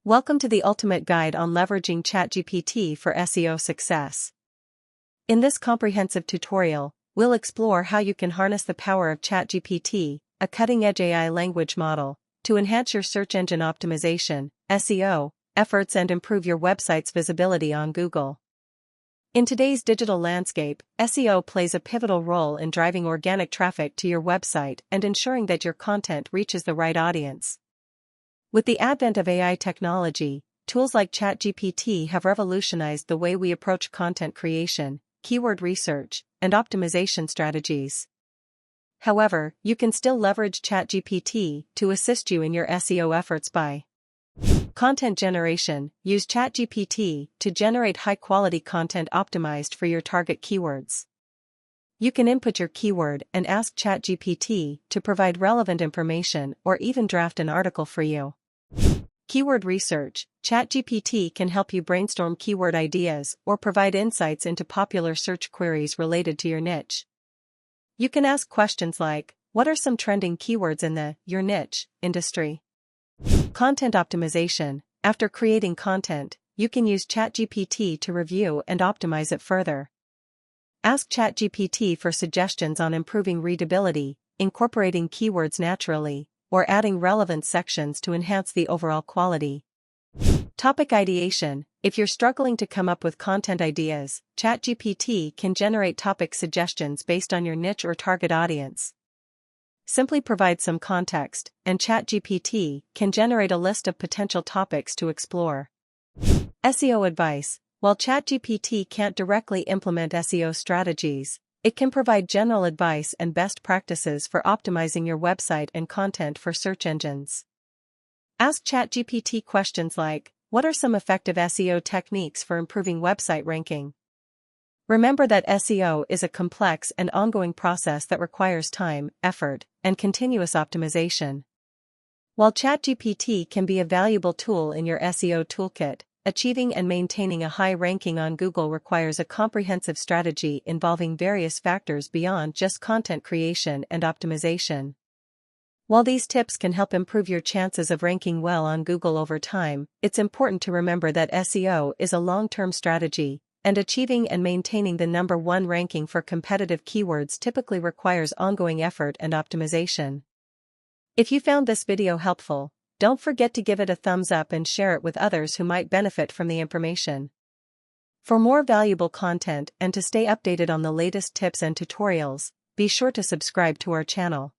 Welcome to the ultimate guide on leveraging ChatGPT for SEO success. In this comprehensive tutorial, we'll explore how you can harness the power of ChatGPT, a cutting-edge AI language model, to enhance your search engine optimization, SEO, efforts and improve your website's visibility on Google. In today's digital landscape, SEO plays a pivotal role in driving organic traffic to your website and ensuring that your content reaches the right audience. With the advent of AI technology, tools like ChatGPT have revolutionized the way we approach content creation, keyword research, and optimization strategies. However, you can still leverage ChatGPT to assist you in your SEO efforts by content generation. Use ChatGPT to generate high-quality content optimized for your target keywords. You can input your keyword and ask ChatGPT to provide relevant information or even draft an article for you. Keyword research. ChatGPT can help you brainstorm keyword ideas or provide insights into popular search queries related to your niche. You can ask questions like, what are some trending keywords in your niche industry? Content optimization. After creating content, you can use ChatGPT to review and optimize it further. Ask ChatGPT for suggestions on improving readability, incorporating keywords naturally, or adding relevant sections to enhance the overall quality. Topic ideation. If you're struggling to come up with content ideas, ChatGPT can generate topic suggestions based on your niche or target audience. Simply provide some context, and ChatGPT can generate a list of potential topics to explore. SEO Advice. While ChatGPT can't directly implement SEO strategies, it can provide general advice and best practices for optimizing your website and content for search engines. Ask ChatGPT questions like, what are some effective SEO techniques for improving website ranking? Remember that SEO is a complex and ongoing process that requires time, effort, and continuous optimization. While ChatGPT can be a valuable tool in your SEO toolkit, achieving and maintaining a high ranking on Google requires a comprehensive strategy involving various factors beyond just content creation and optimization. While these tips can help improve your chances of ranking well on Google over time, it's important to remember that SEO is a long-term strategy, and achieving and maintaining the number one ranking for competitive keywords typically requires ongoing effort and optimization. If you found this video helpful, don't forget to give it a thumbs up and share it with others who might benefit from the information. For more valuable content and to stay updated on the latest tips and tutorials, be sure to subscribe to our channel.